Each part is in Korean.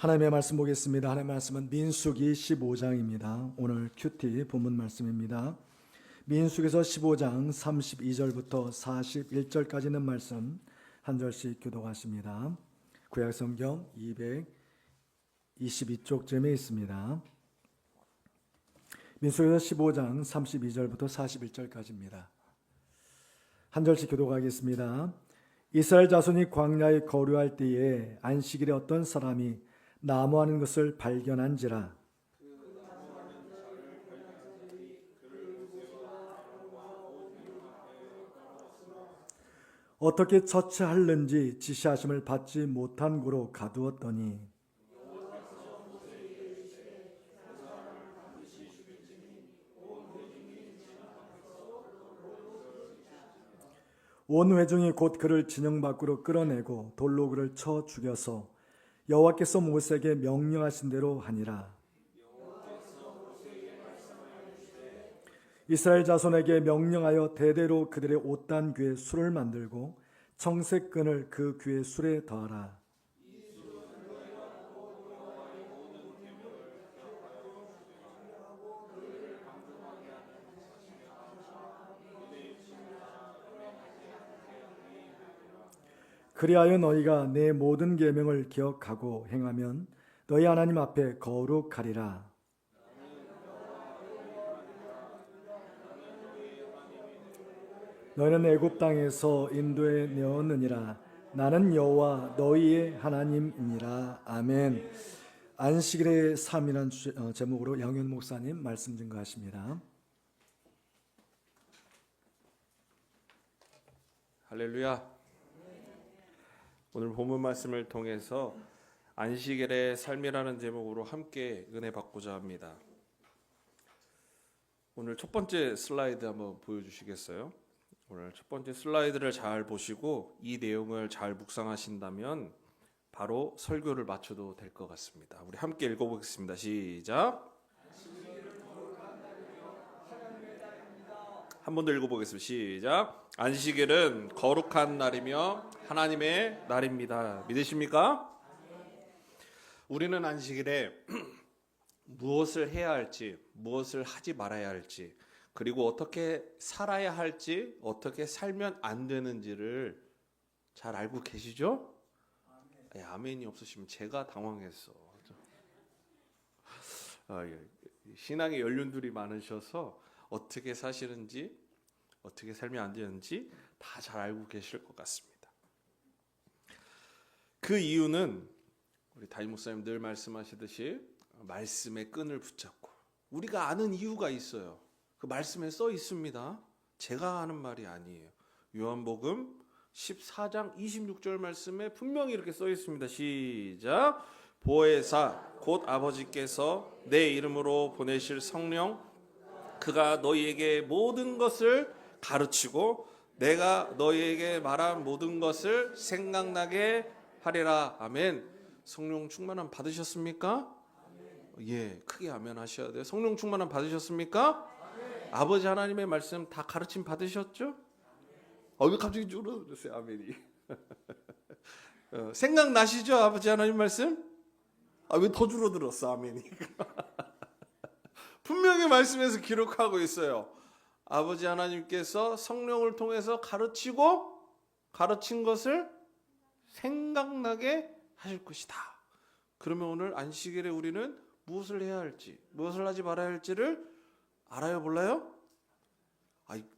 하나님의 말씀 보겠습니다. 하나님의 말씀은 민수기 15장입니다. 오늘 큐티 본문 말씀입니다. 민수기에서 15장 32절부터 41절까지 있는 말씀 한 절씩 교독하십니다. 구약성경 222쪽쯤에 있습니다. 민수기에서 15장 32절부터 41절까지입니다. 한 절씩 교독하겠습니다. 이스라엘 자손이 광야에 거류할 때에 안식일에 어떤 사람이 나무하는 것을 발견한지라. 어떻게 처치할는지 지시하심을 받지 못한 고로 가두었더니 온 회중이 곧 그를 진영 밖으로 끌어내고 돌로 그를 쳐 죽여서 여호와께서 모세에게 명령하신 대로 하니라. 이스라엘 자손에게 명령하여 대대로 그들의 옷단 귀에 술을 만들고 청색끈을 그 귀에 술에 더하라. 그리하여 너희가 내 모든 계명을 기억하고 행하면 너희 하나님 앞에 거룩하리라. 너희는 애굽 땅에서 인도해 내었느니라. 나는 여호와 너희의 하나님이니라. 아멘. 안식일의 삶이라는 제목으로 양현 목사님 말씀 증거하십니다. 할렐루야. 오늘 본문 말씀을 통해서 안식일의 삶이라는 제목으로 함께 은혜 받고자 합니다. 오늘 첫 번째 슬라이드 한번 보여주시겠어요? 오늘 첫 번째 슬라이드를 잘 보시고 이 내용을 잘 묵상하신다면 바로 설교를 마쳐도 될 것 같습니다. 우리 함께 읽어보겠습니다. 시작. 한 번 더 읽어보겠습니다. 시작. 안식일은 거룩한 날이며 하나님의 날입니다. 믿으십니까? 우리는 안식일에 무엇을 해야 할지, 무엇을 하지 말아야 할지, 그리고 어떻게 살아야 할지, 어떻게 살면 안 되는지를 잘 알고 계시죠? 아멘이 없으시면 제가 당황했어. 신앙의 연륜들이 많으셔서 어떻게 사시는지, 어떻게 살면 안 되는지 다 잘 알고 계실 것 같습니다. 그 이유는 우리 담임 목사님 늘 말씀하시듯이 말씀의 끈을 붙잡고 우리가 아는 이유가 있어요. 그 말씀에 써 있습니다. 제가 하는 말이 아니에요. 요한복음 14장 26절 말씀에 분명히 이렇게 써 있습니다. 시작. 보혜사 곧 아버지께서 내 이름으로 보내실 성령 그가 너희에게 모든 것을 가르치고 내가 너희에게 말한 모든 것을 생각나게 하리라. 아멘. 성령 충만함 받으셨습니까? 예, 크게 아멘 하셔야 돼요. 성령 충만함 받으셨습니까? 아버지 하나님의 말씀 다 가르침 받으셨죠? 왜 갑자기 줄어들었어요? 아멘이. 생각나시죠? 아버지 하나님 말씀? 왜 더 줄어들었어? 아멘이. 분명히 말씀에서 기록하고 있어요. 아버지 하나님께서 성령을 통해서 가르친 것을 생각나게 하실 것이다. 그러면 오늘 안식일에 우리는 무엇을 해야 할지, 무엇을 하지 말아야 할지를 알아요, 몰라요?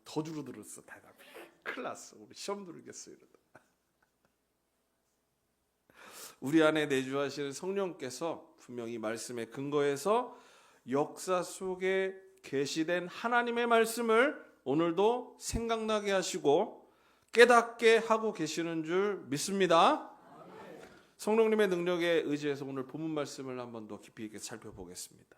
더 줄어들었어, 대답이. 큰일 났어. 우리 시험 들겠어, 이러다. 우리 안에 내주하시는 성령께서 분명히 말씀에 근거해서 역사 속에 계시된 하나님의 말씀을 오늘도 생각나게 하시고 깨닫게 하고 계시는 줄 믿습니다. 성령님의 능력에 의지해서 오늘 본문 말씀을 한번 더 깊이 있게 살펴보겠습니다.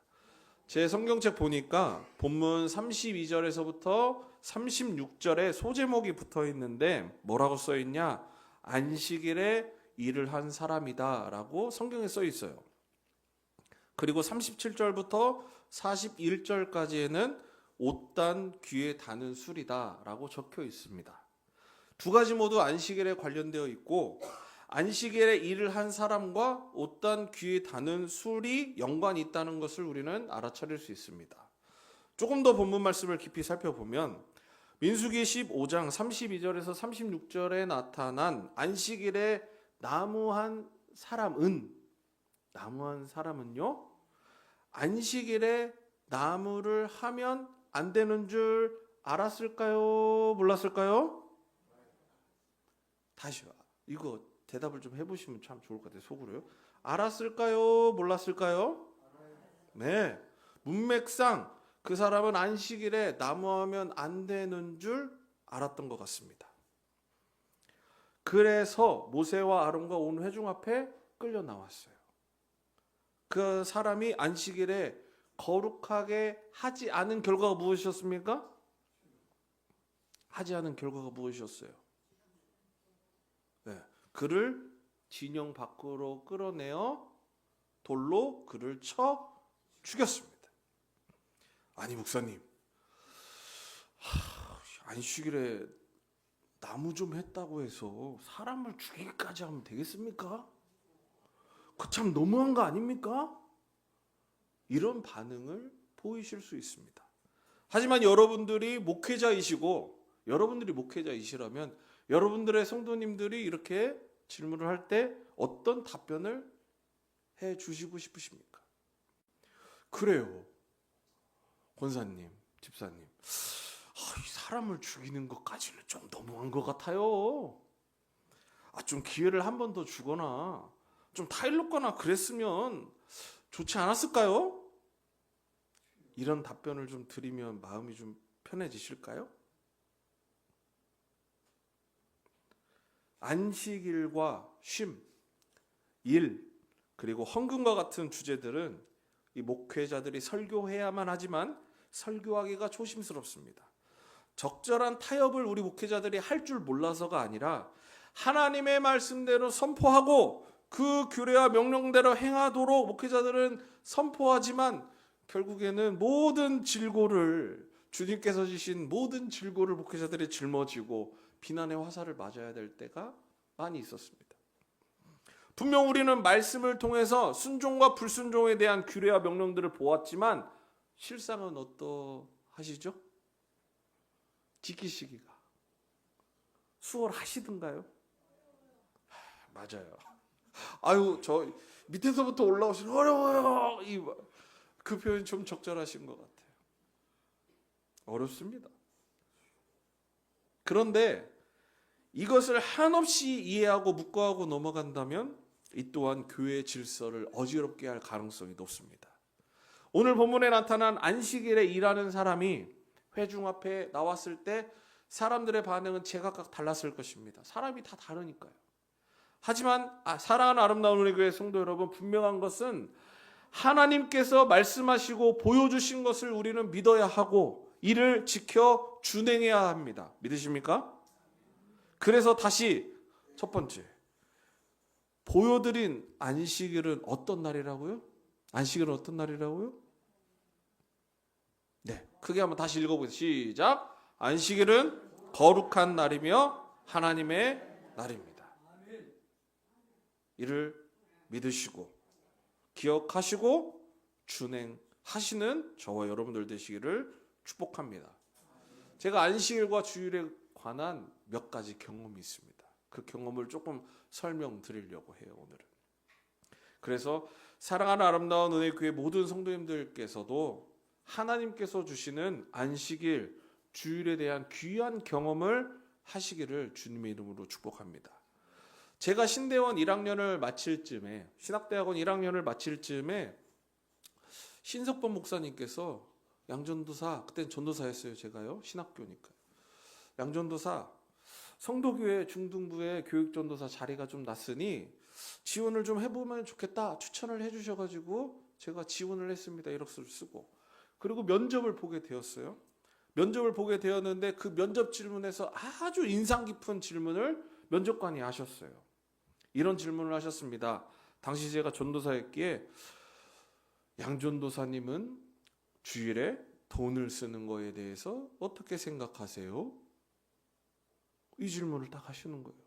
제 성경책 보니까 본문 32절에서부터 36절에 소제목이 붙어 있는데 뭐라고 써 있냐? 안식일에 일을 한 사람이다 라고 성경에 써 있어요. 그리고 37절부터 41절까지에는 옷단 귀에 다는 술이다 라고 적혀 있습니다. 두 가지 모두 안식일에 관련되어 있고 안식일에 일을 한 사람과 어떤 귀에 닿는 술이 연관이 있다는 것을 우리는 알아차릴 수 있습니다. 조금 더 본문 말씀을 깊이 살펴보면 민수기 15장 32절에서 36절에 나타난 안식일에 나무한 사람은요, 안식일에 나무를 하면 안 되는 줄 알았을까요? 몰랐을까요? 다시요. 이거 대답을 좀 해보시면 참 좋을 것 같아요. 속으로요. 알았을까요? 몰랐을까요? 네. 문맥상 그 사람은 안식일에 나무하면 안 되는 줄 알았던 것 같습니다. 그래서 모세와 아론과 온 회중 앞에 끌려 나왔어요. 그 사람이 안식일에 거룩하게 하지 않은 결과가 무엇이었습니까? 하지 않은 결과가 무엇이었어요? 네, 그를 진영 밖으로 끌어내어 돌로 그를 쳐 죽였습니다. 아니 목사님, 안식일에 나무 좀 했다고 해서 사람을 죽이기까지 하면 되겠습니까? 그 참 너무한 거 아닙니까? 이런 반응을 보이실 수 있습니다. 하지만 여러분들이 목회자이시라면 여러분들의 성도님들이 이렇게 질문을 할 때 어떤 답변을 해 주시고 싶으십니까? 그래요, 권사님, 집사님, 이 사람을 죽이는 것까지는 좀 너무한 것 같아요. 좀 기회를 한 번 더 주거나 좀 타일렀거나 그랬으면 좋지 않았을까요? 이런 답변을 좀 드리면 마음이 좀 편해지실까요? 안식일과 쉼, 일, 그리고 헌금과 같은 주제들은 이 목회자들이 설교해야만 하지만 설교하기가 조심스럽습니다. 적절한 타협을 우리 목회자들이 할 줄 몰라서가 아니라 하나님의 말씀대로 선포하고 그 규례와 명령대로 행하도록 목회자들은 선포하지만 결국에는 모든 질고를, 주님께서 주신 모든 질고를 목회자들이 짊어지고 비난의 화살을 맞아야 될 때가 많이 있었습니다. 분명 우리는 말씀을 통해서 순종과 불순종에 대한 규례와 명령들을 보았지만 실상은 어떠하시죠? 지키시기가 수월하시던가요? 맞아요. 저 밑에서부터 올라오시는 어려워요. 그 표현 좀 적절하신 것 같아요. 어렵습니다. 그런데 이것을 한없이 이해하고 묵과하고 넘어간다면 이 또한 교회의 질서를 어지럽게 할 가능성이 높습니다. 오늘 본문에 나타난 안식일에 일하는 사람이 회중 앞에 나왔을 때 사람들의 반응은 제각각 달랐을 것입니다. 사람이 다 다르니까요. 하지만 사랑하는 아름다운 우리 교회 성도 여러분, 분명한 것은 하나님께서 말씀하시고 보여주신 것을 우리는 믿어야 하고 이를 지켜 준행해야 합니다. 믿으십니까? 그래서 다시 첫 번째, 보여드린 안식일은 어떤 날이라고요? 안식일은 어떤 날이라고요? 네, 크게 한번 다시 읽어보세요. 시작. 안식일은 거룩한 날이며 하나님의 날입니다. 이를 믿으시고 기억하시고 준행하시는 저와 여러분들 되시기를 축복합니다. 제가 안식일과 주일에 관한 몇 가지 경험이 있습니다. 그 경험을 조금 설명드리려고 해요, 오늘은. 그래서 사랑하는 아름다운 은혜교회 모든 성도님들께서도 하나님께서 주시는 안식일, 주일에 대한 귀한 경험을 하시기를 주님의 이름으로 축복합니다. 제가 신대원 1학년을 마칠 쯤에, 신학대학원 1학년을 마칠 쯤에 신석범 목사님께서 양전도사, 그때는 전도사였어요, 제가요. 신학교니까. 양전도사, 성도교회 중등부에 교육전도사 자리가 좀 났으니 지원을 좀 해보면 좋겠다 추천을 해주셔가지고 제가 지원을 했습니다. 이력서를 쓰고. 그리고 면접을 보게 되었어요. 면접을 보게 되었는데 그 면접 질문에서 아주 인상 깊은 질문을 면접관이 하셨어요. 이런 질문을 하셨습니다. 당시 제가 전도사였기에 양전도사님은 주일에 돈을 쓰는 거에 대해서 어떻게 생각하세요? 이 질문을 딱 하시는 거예요.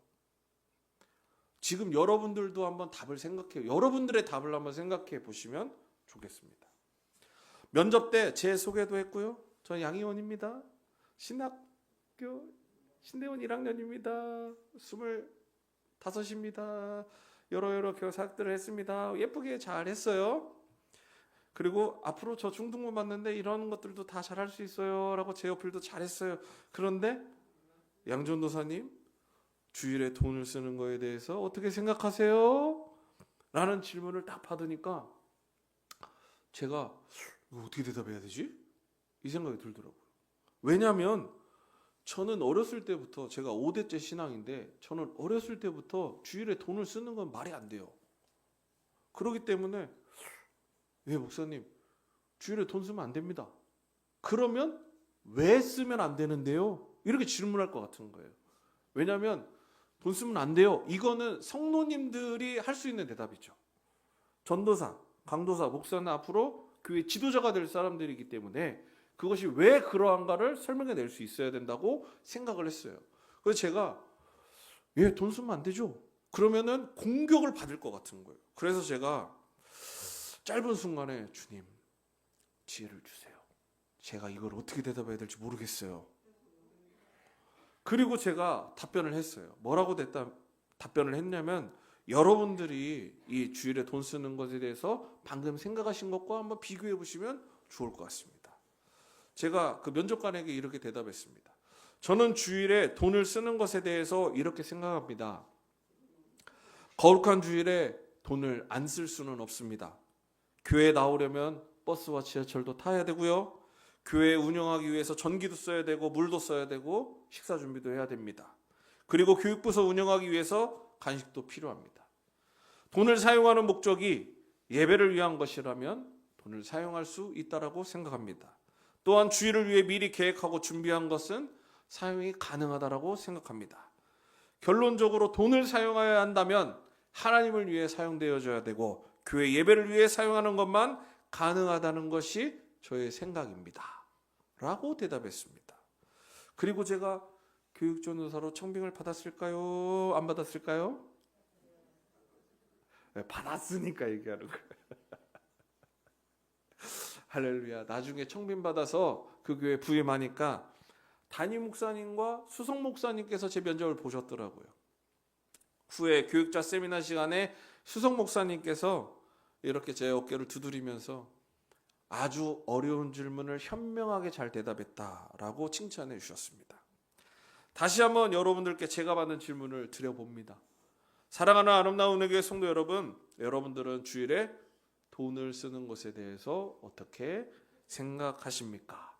지금 여러분들도 한번 답을 생각해요. 여러분들의 답을 한번 생각해 보시면 좋겠습니다. 면접 때 제 소개도 했고요. 저 양희원입니다. 신학교 신대원 1학년입니다. 25입니다. 여러 교사학들을 했습니다. 예쁘게 잘 했어요. 그리고 앞으로 저 중등부 맞는데 이런 것들도 다 잘할 수 있어요 라고 제 어필도 잘했어요. 그런데 양전도사님, 주일에 돈을 쓰는 거에 대해서 어떻게 생각하세요? 라는 질문을 딱 받으니까 제가 이거 어떻게 대답해야 되지? 이 생각이 들더라고요. 왜냐하면 저는 어렸을 때부터, 제가 5대째 신앙인데 저는 어렸을 때부터 주일에 돈을 쓰는 건 말이 안 돼요. 그렇기 때문에 왜 목사님 주일에 돈 쓰면 안 됩니다. 그러면 왜 쓰면 안 되는데요? 이렇게 질문할 것 같은 거예요. 왜냐하면 돈 쓰면 안 돼요. 이거는 성도님들이 할 수 있는 대답이죠. 전도사, 강도사, 목사는 앞으로 교회 지도자가 될 사람들이기 때문에 그것이 왜 그러한가를 설명해 낼 수 있어야 된다고 생각을 했어요. 그래서 제가 돈 쓰면 안 되죠. 그러면은 공격을 받을 것 같은 거예요. 그래서 제가 짧은 순간에 주님 지혜를 주세요. 제가 이걸 어떻게 대답해야 될지 모르겠어요. 그리고 제가 답변을 했어요. 뭐라고 답변을 했냐면 여러분들이 이 주일에 돈 쓰는 것에 대해서 방금 생각하신 것과 한번 비교해 보시면 좋을 것 같습니다. 제가 그 면접관에게 이렇게 대답했습니다. 저는 주일에 돈을 쓰는 것에 대해서 이렇게 생각합니다. 거룩한 주일에 돈을 안 쓸 수는 없습니다. 교회에 나오려면 버스와 지하철도 타야 되고요. 교회 운영하기 위해서 전기도 써야 되고 물도 써야 되고 식사 준비도 해야 됩니다. 그리고 교육부서 운영하기 위해서 간식도 필요합니다. 돈을 사용하는 목적이 예배를 위한 것이라면 돈을 사용할 수 있다고 생각합니다. 또한 주일을 위해 미리 계획하고 준비한 것은 사용이 가능하다고 생각합니다. 결론적으로 돈을 사용해야 한다면 하나님을 위해 사용되어져야 되고 교회 예배를 위해 사용하는 것만 가능하다는 것이 저의 생각입니다. 라고 대답했습니다. 그리고 제가 교육전도사로 청빙을 받았을까요? 안 받았을까요? 네, 받았으니까 얘기하는 거예요. 할렐루야. 나중에 청빙받아서 그 교회 부임하니까 담임 목사님과 수석 목사님께서 제 면접을 보셨더라고요. 후에 교육자 세미나 시간에 수석 목사님께서 이렇게 제 어깨를 두드리면서 아주 어려운 질문을 현명하게 잘 대답했다라고 칭찬해 주셨습니다. 다시 한번 여러분들께 제가 받는 질문을 드려봅니다. 사랑하는 아름다운 은혜교회 성도 여러분, 여러분들은 주일에 돈을 쓰는 것에 대해서 어떻게 생각하십니까?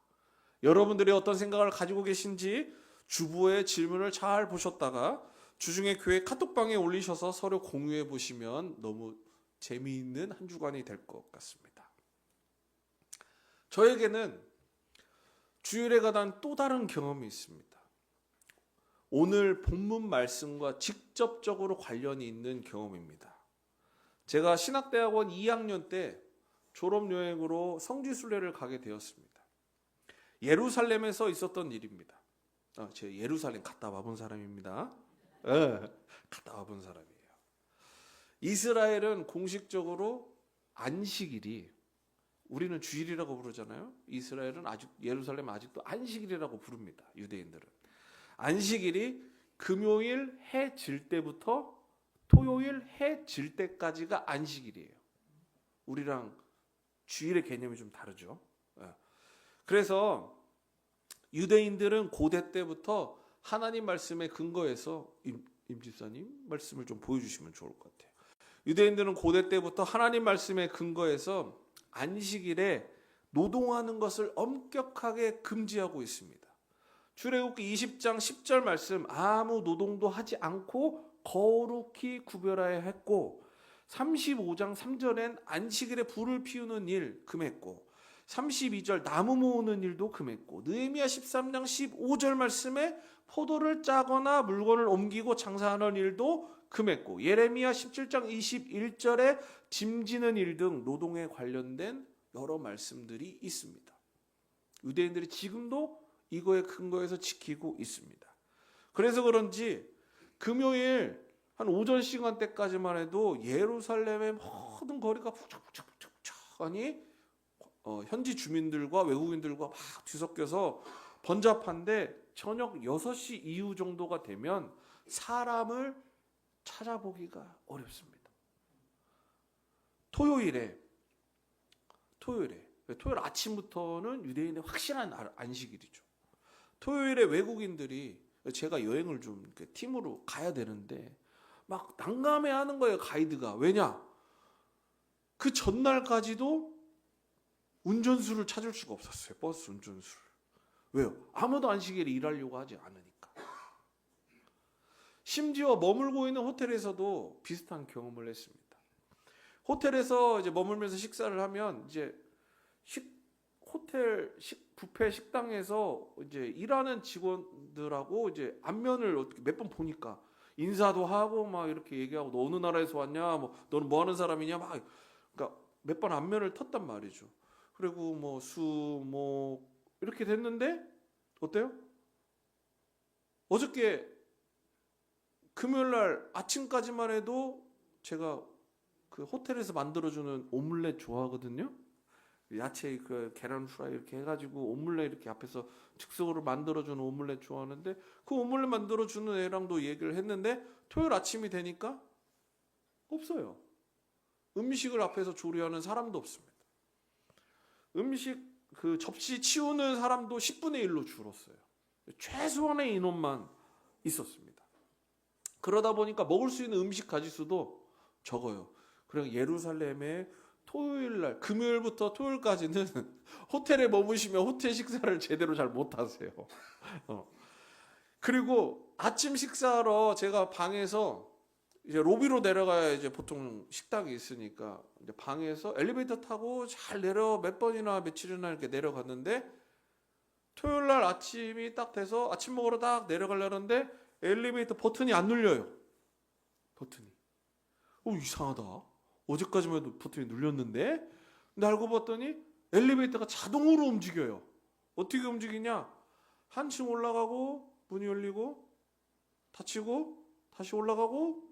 여러분들이 어떤 생각을 가지고 계신지 주보의 질문을 잘 보셨다가 주중에 교회 카톡방에 올리셔서 서로 공유해 보시면 너무 재미있는 한 주간이 될 것 같습니다. 저에게는 주일에 가단 또 다른 경험이 있습니다. 오늘 본문 말씀과 직접적으로 관련이 있는 경험입니다. 제가 신학대학원 2학년 때 졸업여행으로 성지순례를 가게 되었습니다. 예루살렘에서 있었던 일입니다. 제가 예루살렘 갔다 와본 사람입니다. 갔다 와본 사람이에요. 이스라엘은 공식적으로 안식일이, 우리는 주일이라고 부르잖아요. 이스라엘은 예루살렘 아직도 안식일이라고 부릅니다. 유대인들은. 안식일이 금요일 해 질 때부터 토요일 해 질 때까지가 안식일이에요. 우리랑 주일의 개념이 좀 다르죠. 그래서 유대인들은 고대 때부터 하나님 말씀에 근거해서 임집사님 말씀을 좀 보여주시면 좋을 것 같아요. 유대인들은 고대 때부터 하나님 말씀에 근거해서 안식일에 노동하는 것을 엄격하게 금지하고 있습니다. 출애굽기 20장 10절 말씀, 아무 노동도 하지 않고 거룩히 구별하여 했고, 35장 3절엔 안식일에 불을 피우는 일 금했고, 32절 나무 모으는 일도 금했고, 느헤미야 13장 15절 말씀에 포도를 짜거나 물건을 옮기고 장사하는 일도 금했고, 예레미야 17장 21절에 짐지는 일 등 노동에 관련된 여러 말씀들이 있습니다. 유대인들이 지금도 이거에 근거해서 지키고 있습니다. 그래서 그런지 금요일 한 오전 시간대까지만 해도 예루살렘의 모든 거리가 북적북적하니 현지 주민들과 외국인들과 막 뒤섞여서 번잡한데 저녁 6시 이후 정도가 되면 사람을 찾아보기가 어렵습니다. 토요일 아침부터는 유대인의 확실한 안식일이죠. 토요일에 외국인들이 제가 여행을 좀 이렇게 팀으로 가야 되는데 막 난감해하는 거예요. 가이드가. 왜냐? 그 전날까지도 운전수를 찾을 수가 없었어요. 버스 운전수를. 왜요? 아무도 안식일에 일하려고 하지 않으니까. 심지어 머물고 있는 호텔에서도 비슷한 경험을 했습니다. 호텔에서 이제 머물면서 식사를 하면 이제 호텔 뷔페 식당에서 이제 일하는 직원들하고 이제 안면을 어떻게 몇 번 보니까 인사도 하고 막 이렇게 얘기하고 너 어느 나라에서 왔냐, 뭐 너는 뭐 하는 사람이냐, 막 그러니까 몇 번 안면을 텄단 말이죠. 그리고 뭐 이렇게 됐는데 어때요? 어저께 금요일 날 아침까지만 해도 제가 그 호텔에서 만들어주는 오믈렛 좋아하거든요. 야채 그 계란 후라이 이렇게 해가지고 오믈렛 이렇게 앞에서 즉석으로 만들어주는 오믈렛 좋아하는데 그 오믈렛 만들어주는 애랑도 얘기를 했는데 토요일 아침이 되니까 없어요. 음식을 앞에서 조리하는 사람도 없습니다. 음식 그 접시 치우는 사람도 10분의 1로 줄었어요. 최소한의 인원만 있었습니다. 그러다 보니까 먹을 수 있는 음식 가짓수도 적어요. 그리고 예루살렘의 토요일 날, 금요일부터 토요일까지는 호텔에 머무시면 호텔 식사를 제대로 잘 못하세요. 그리고 아침 식사로 제가 방에서 이제 로비로 내려가야 이제 보통 식당이 있으니까 이제 방에서 엘리베이터 타고 잘 몇 번이나 며칠이나 이렇게 내려갔는데 토요일 날 아침이 딱 돼서 아침 먹으러 딱 내려가려는데 엘리베이터 버튼이 안 눌려요. 버튼이. 이상하다. 어제까지만 해도 버튼이 눌렸는데 근데 알고 봤더니 엘리베이터가 자동으로 움직여요. 어떻게 움직이냐? 한층 올라가고 문이 열리고 닫히고 다시 올라가고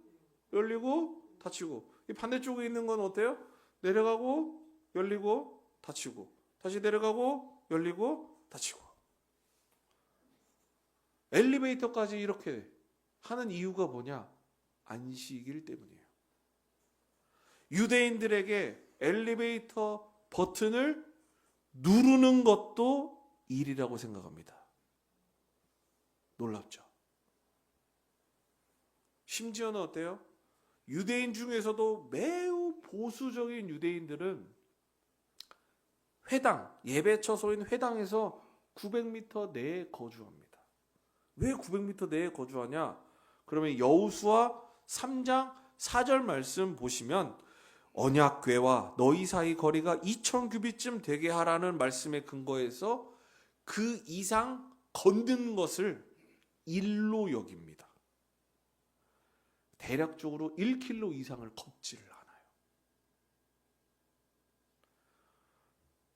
열리고 닫히고 이 반대쪽에 있는 건 어때요? 내려가고 열리고 닫히고 다시 내려가고 열리고 닫히고 엘리베이터까지 이렇게 하는 이유가 뭐냐? 안식일 때문이에요. 유대인들에게 엘리베이터 버튼을 누르는 것도 일이라고 생각합니다. 놀랍죠? 심지어는 어때요? 유대인 중에서도 매우 보수적인 유대인들은 회당, 예배 처소인 회당에서 900m 내에 거주합니다. 왜 900m 내에 거주하냐? 그러면 여호수아 3장 4절 말씀 보시면 언약궤와 너희 사이 거리가 2000규빗쯤 되게 하라는 말씀에 근거해서 그 이상 건든 것을 일로 여깁니다. 대략적으로 1km 이상을 걷지를 않아요.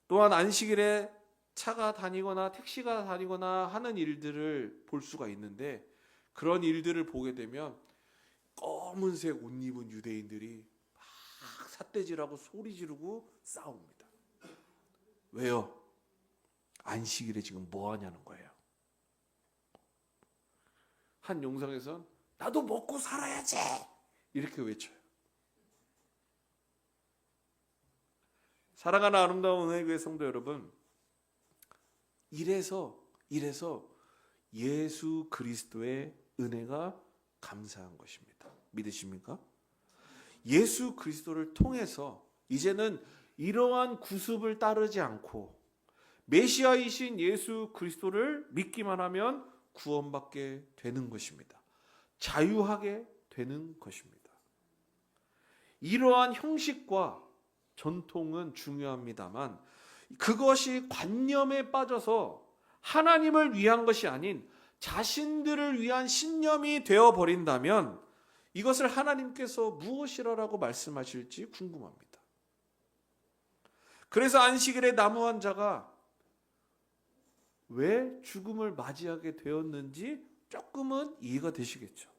또한 안식일에 차가 다니거나 택시가 다니거나 하는 일들을 볼 수가 있는데 그런 일들을 보게 되면 검은색 옷 입은 유대인들이 막 삿대질하고 소리 지르고 싸웁니다. 왜요? 안식일에 지금 뭐 하냐는 거예요. 한 영상에선 나도 먹고 살아야지 이렇게 외쳐요. 사랑하는 아름다운 은혜교회 성도 여러분, 이래서 예수 그리스도의 은혜가 감사한 것입니다. 믿으십니까? 예수 그리스도를 통해서 이제는 이러한 구습을 따르지 않고 메시아이신 예수 그리스도를 믿기만 하면 구원받게 되는 것입니다. 자유하게 되는 것입니다. 이러한 형식과 전통은 중요합니다만 그것이 관념에 빠져서 하나님을 위한 것이 아닌 자신들을 위한 신념이 되어버린다면 이것을 하나님께서 무엇이라고 말씀하실지 궁금합니다. 그래서 안식일에 나무한 자가 왜 죽음을 맞이하게 되었는지 조금은 이해가 되시겠죠.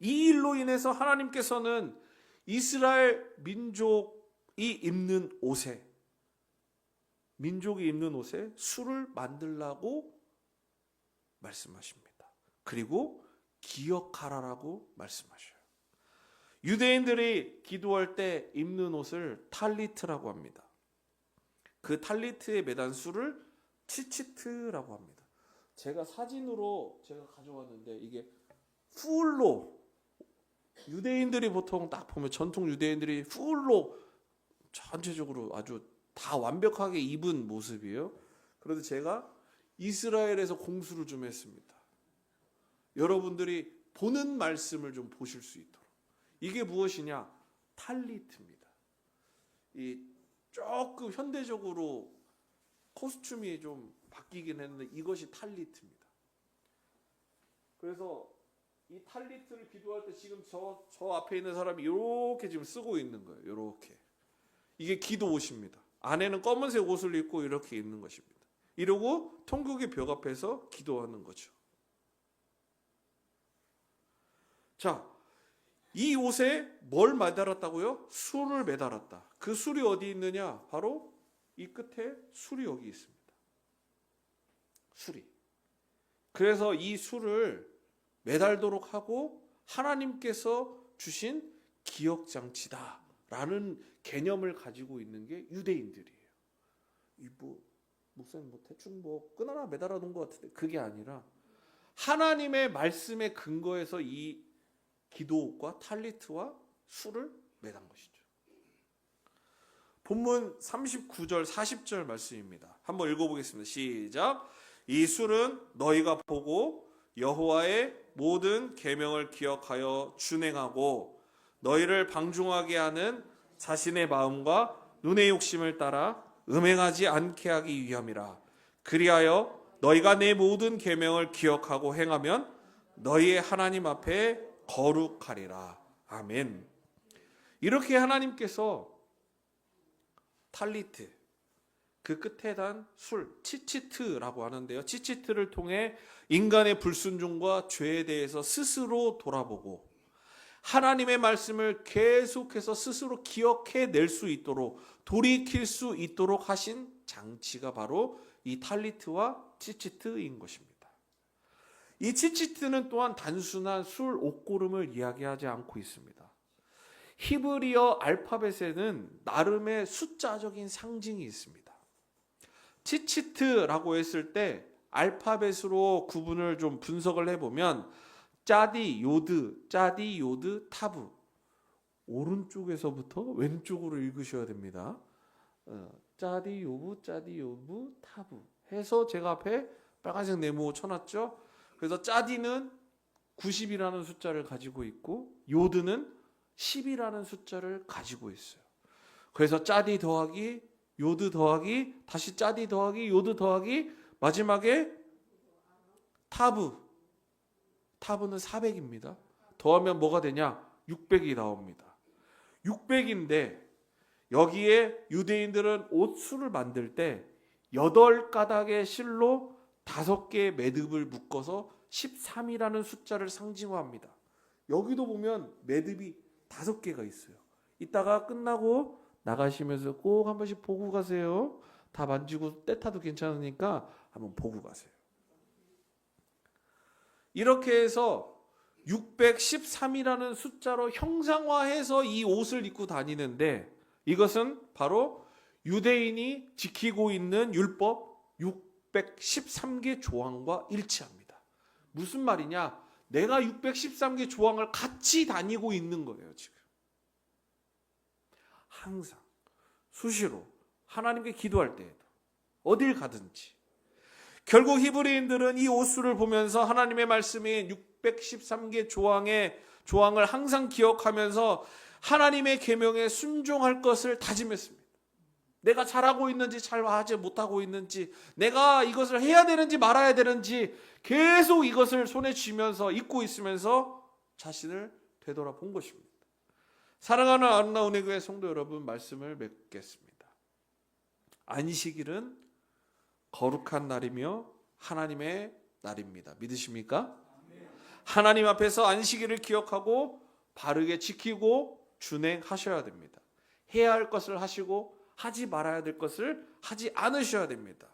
이 일로 인해서 하나님께서는 이스라엘 민족이 입는 옷에 술을 만들라고 말씀하십니다. 그리고 기억하라라고 말씀하셔요. 유대인들이 기도할 때 입는 옷을 탈리트라고 합니다. 그 탈리트에 매단 술을 치치트라고 합니다. 제가 사진으로 가져왔는데 이게 풀로, 유대인들이 보통 딱 보면 전통 유대인들이 풀로 전체적으로 아주 다 완벽하게 입은 모습이에요. 그래서 제가 이스라엘에서 공수를 좀 했습니다. 여러분들이 보는 말씀을 좀 보실 수 있도록. 이게 무엇이냐? 탈리트입니다. 이 조금 현대적으로 코스튬이 좀 바뀌긴 했는데 이것이 탈리트입니다. 그래서 이 탈리트를 기도할 때 지금 저 앞에 있는 사람이 이렇게 지금 쓰고 있는 거예요. 이렇게. 이게 기도 옷입니다. 안에는 검은색 옷을 입고 이렇게 입는 것입니다. 이러고 통곡의 벽 앞에서 기도하는 거죠. 자, 이 옷에 뭘 매달았다고요? 술을 매달았다. 그 술이 어디 있느냐? 바로 이 끝에 술이 여기 있습니다. 술이. 그래서 이 술을 매달도록 하고 하나님께서 주신 기억장치다라는 개념을 가지고 있는 게 유대인들이에요. 목사님 대충 끈 하나 매달아 놓은 것 같은데 그게 아니라 하나님의 말씀에 근거해서 이 기도옷과 탈리트와 술을 매단 것이죠. 본문 39절 40절 말씀입니다. 한번 읽어보겠습니다. 시작. 이 술은 너희가 보고 여호와의 모든 계명을 기억하여 준행하고 너희를 방종하게 하는 자신의 마음과 눈의 욕심을 따라 음행하지 않게 하기 위함이라. 그리하여 너희가 내 모든 계명을 기억하고 행하면 너희의 하나님 앞에 거룩하리라. 아멘. 이렇게 하나님께서 탈리트, 그 끝에 단 술, 치치트라고 하는데요. 치치트를 통해 인간의 불순종과 죄에 대해서 스스로 돌아보고 하나님의 말씀을 계속해서 스스로 기억해낼 수 있도록, 돌이킬 수 있도록 하신 장치가 바로 이 탈리트와 치치트인 것입니다. 이 치치트는 또한 단순한 술 옷고름을 이야기하지 않고 있습니다. 히브리어 알파벳에는 나름의 숫자적인 상징이 있습니다. 치치트라고 했을 때 알파벳으로 구분을 좀 분석을 해보면 짜디, 요드, 타브. 오른쪽에서부터 왼쪽으로 읽으셔야 됩니다. 짜디, 요브, 타브 해서 제가 앞에 빨간색 네모 쳐놨죠. 그래서 짜디는 90이라는 숫자를 가지고 있고 요드는 10이라는 숫자를 가지고 있어요. 그래서 짜디 더하기 요드 더하기 다시 짜디 더하기 요드 더하기 마지막에 타브는 400입니다. 더하면 뭐가 되냐? 600이 나옵니다. 600인데 여기에 유대인들은 옷술을 만들 때 8가닥의 실로 5개의 매듭을 묶어서 13이라는 숫자를 상징화합니다. 여기도 보면 매듭이 5개가 있어요. 이따가 끝나고 나가시면서 꼭 한 번씩 보고 가세요. 다 만지고 떼타도 괜찮으니까 한번 보고 가세요. 이렇게 해서 613이라는 숫자로 형상화해서 이 옷을 입고 다니는데 이것은 바로 유대인이 지키고 있는 율법 613개 조항과 일치합니다. 무슨 말이냐? 내가 613개 조항을 같이 다니고 있는 거예요, 지금. 항상 수시로 하나님께 기도할 때에도 어딜 가든지. 결국 히브리인들은 이 옷수를 보면서 하나님의 말씀인 613개 조항을 항상 기억하면서 하나님의 계명에 순종할 것을 다짐했습니다. 내가 잘하고 있는지 잘하지 못하고 있는지, 내가 이것을 해야 되는지 말아야 되는지 계속 이것을 손에 쥐면서 입고 있으면서 자신을 되돌아본 것입니다. 사랑하는 아름다운 은혜교회 성도 여러분, 말씀을 맺겠습니다. 안식일은 거룩한 날이며 하나님의 날입니다. 믿으십니까? 하나님 앞에서 안식일을 기억하고 바르게 지키고 준행하셔야 됩니다. 해야 할 것을 하시고 하지 말아야 될 것을 하지 않으셔야 됩니다.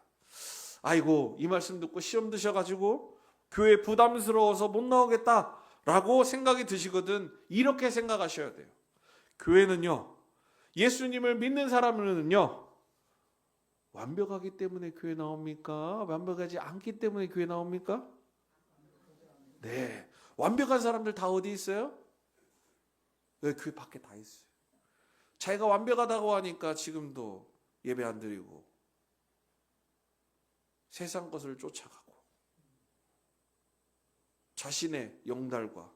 아이고, 이 말씀 듣고 시험 드셔가지고 교회 부담스러워서 못 나오겠다라고 생각이 드시거든 이렇게 생각하셔야 돼요. 교회는요, 예수님을 믿는 사람은요, 완벽하기 때문에 교회 나옵니까? 완벽하지 않기 때문에 교회 나옵니까? 네, 완벽한 사람들 다 어디 있어요? 왜 교회 밖에 다 있어요. 자기가 완벽하다고 하니까 지금도 예배 안 드리고 세상 것을 쫓아가고 자신의 영달과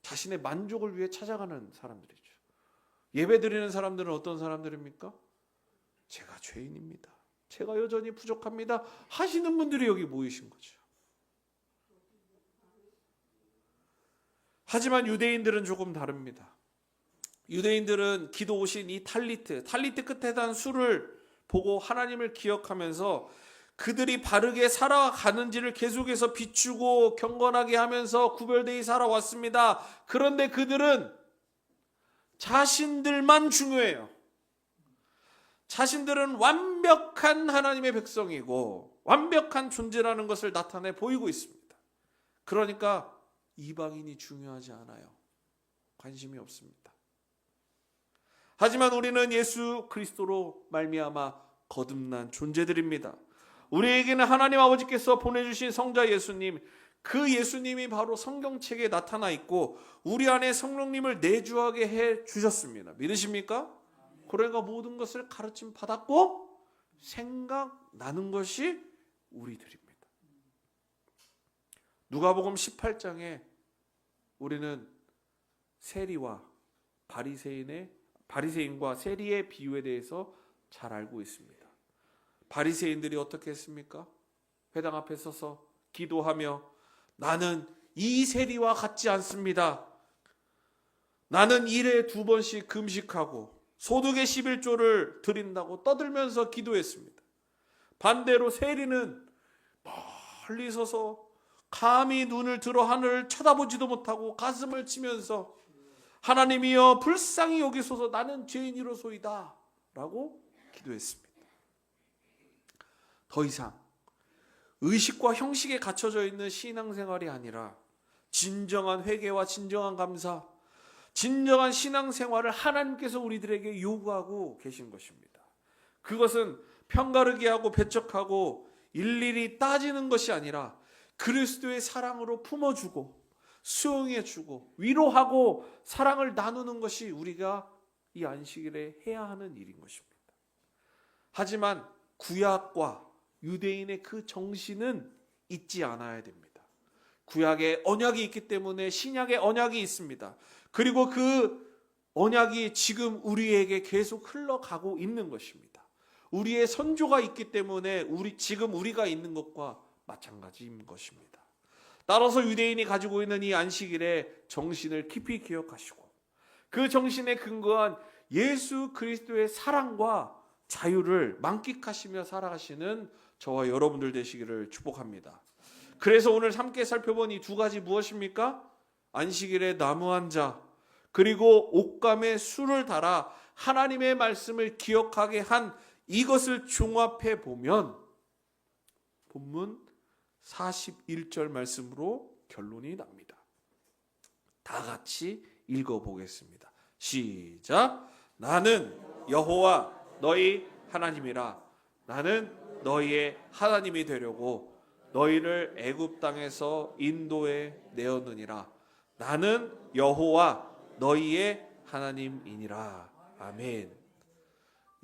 자신의 만족을 위해 찾아가는 사람들이죠. 예배 드리는 사람들은 어떤 사람들입니까? 제가 죄인입니다, 제가 여전히 부족합니다 하시는 분들이 여기 모이신 거죠. 하지만 유대인들은 조금 다릅니다. 유대인들은 기도 오신 이 탈리트 끝에 단 수를 보고 하나님을 기억하면서 그들이 바르게 살아가는지를 계속해서 비추고 경건하게 하면서 구별되이 살아왔습니다. 그런데 그들은 자신들만 중요해요. 자신들은 완벽한 하나님의 백성이고 완벽한 존재라는 것을 나타내 보이고 있습니다. 그러니까 이방인이 중요하지 않아요. 관심이 없습니다. 하지만 우리는 예수 그리스도로 말미암아 거듭난 존재들입니다. 우리에게는 하나님 아버지께서 보내주신 성자 예수님, 그 예수님이 바로 성경책에 나타나 있고 우리 안에 성령님을 내주하게 해 주셨습니다. 믿으십니까? 그러니까 모든 것을 가르침 받았고 생각나는 것이 우리들입니다. 누가복음 18장에 우리는 세리와 바리새인과 세리의 비유에 대해서 잘 알고 있습니다. 바리새인들이 어떻게 했습니까? 회당 앞에 서서 기도하며 나는 이 세리와 같지 않습니다. 나는 일에 2번씩 금식하고 소득의 11조를 드린다고 떠들면서 기도했습니다. 반대로 세리는 멀리 서서 감히 눈을 들어 하늘을 쳐다보지도 못하고 가슴을 치면서 하나님이여 불쌍히 여기소서 나는 죄인이로소이다 라고 기도했습니다. 더 이상 의식과 형식에 갇혀져 있는 신앙생활이 아니라 진정한 회개와 진정한 감사, 진정한 신앙생활을 하나님께서 우리들에게 요구하고 계신 것입니다. 그것은 편가르기 하고 배척하고 일일이 따지는 것이 아니라 그리스도의 사랑으로 품어주고 수용해주고 위로하고 사랑을 나누는 것이 우리가 이 안식일에 해야 하는 일인 것입니다. 하지만 구약과 유대인의 그 정신은 잊지 않아야 됩니다. 구약에 언약이 있기 때문에 신약에 언약이 있습니다. 그리고 그 언약이 지금 우리에게 계속 흘러가고 있는 것입니다. 우리의 선조가 있기 때문에 지금 우리가 있는 것과 마찬가지인 것입니다. 따라서 유대인이 가지고 있는 이 안식일의 정신을 깊이 기억하시고 그 정신에 근거한 예수 그리스도의 사랑과 자유를 만끽하시며 살아가시는 저와 여러분들 되시기를 축복합니다. 그래서 오늘 함께 살펴본 이 2가지 무엇입니까? 안식일에 나무 한 자, 그리고 옷감에 술을 달아 하나님의 말씀을 기억하게 한 이것을 종합해 보면 본문 41절 말씀으로 결론이 납니다. 다 같이 읽어보겠습니다. 시작. 나는 여호와 너희 하나님이라. 나는 너희의 하나님이 되려고 너희를 애굽 땅에서 인도해 내었느니라. 나는 여호와 너희의 하나님이니라. 아멘.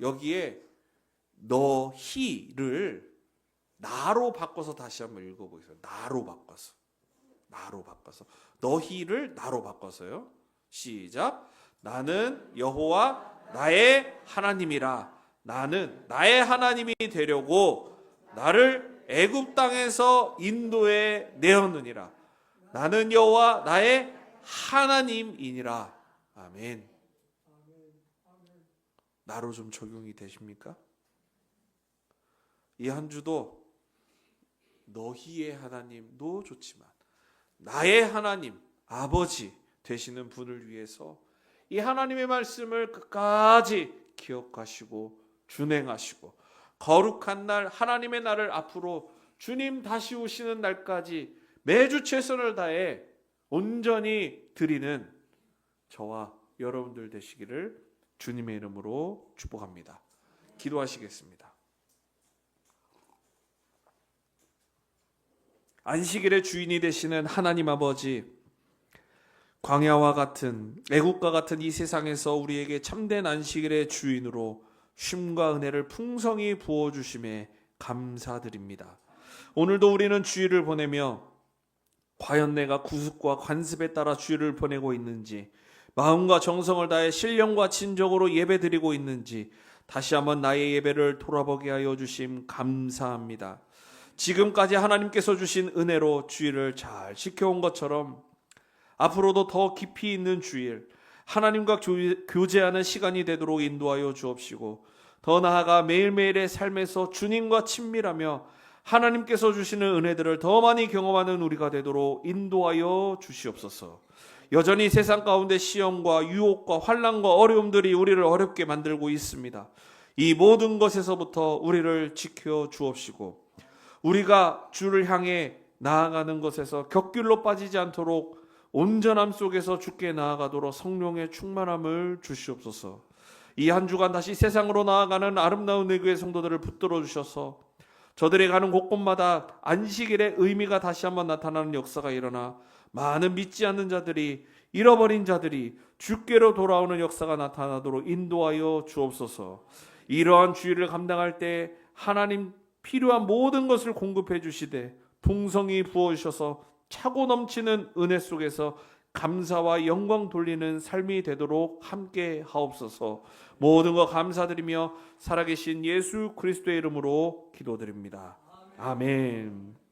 여기에 너희를 나로 바꿔서 다시 한번 읽어보겠습니다. 나로 바꿔서 너희를 나로 바꿔서요. 시작. 나는 여호와 나의 하나님이라. 나는 나의 하나님이 되려고 나를 애굽 땅에서 인도해 내었느니라. 나는 여호와 나의 하나님이니라. 아멘. 나로 좀 적용이 되십니까? 이 한 주도 너희의 하나님도 좋지만 나의 하나님, 아버지 되시는 분을 위해서 이 하나님의 말씀을 끝까지 기억하시고 준행하시고 거룩한 날, 하나님의 날을 앞으로 주님 다시 오시는 날까지 매주 최선을 다해 온전히 드리는 저와 여러분들 되시기를 주님의 이름으로 축복합니다. 기도하시겠습니다. 안식일의 주인이 되시는 하나님 아버지, 광야와 같은 애국과 같은 이 세상에서 우리에게 참된 안식일의 주인으로 쉼과 은혜를 풍성히 부어주심에 감사드립니다. 오늘도 우리는 주일을 보내며 과연 내가 구습과 관습에 따라 주일을 보내고 있는지, 마음과 정성을 다해 신령과 진정으로 예배드리고 있는지 다시 한번 나의 예배를 돌아보게 하여 주심 감사합니다. 지금까지 하나님께서 주신 은혜로 주일을 잘 지켜온 것처럼 앞으로도 더 깊이 있는 주일, 하나님과 교제하는 시간이 되도록 인도하여 주옵시고, 더 나아가 매일매일의 삶에서 주님과 친밀하며 하나님께서 주시는 은혜들을 더 많이 경험하는 우리가 되도록 인도하여 주시옵소서. 여전히 세상 가운데 시험과 유혹과 환난과 어려움들이 우리를 어렵게 만들고 있습니다. 이 모든 것에서부터 우리를 지켜 주옵시고, 우리가 주를 향해 나아가는 것에서 격길로 빠지지 않도록 온전함 속에서 주께 나아가도록 성령의 충만함을 주시옵소서. 이 한 주간 다시 세상으로 나아가는 아름다운 내 교회 성도들을 붙들어 주셔서 저들이 가는 곳곳마다 안식일의 의미가 다시 한번 나타나는 역사가 일어나 많은 믿지 않는 자들이, 잃어버린 자들이 주께로 돌아오는 역사가 나타나도록 인도하여 주옵소서. 이러한 주일을 감당할 때 하나님 필요한 모든 것을 공급해 주시되 풍성히 부어주셔서 차고 넘치는 은혜 속에서 감사와 영광 돌리는 삶이 되도록 함께 하옵소서. 모든 것 감사드리며 살아계신 예수 그리스도의 이름으로 기도드립니다. 아멘.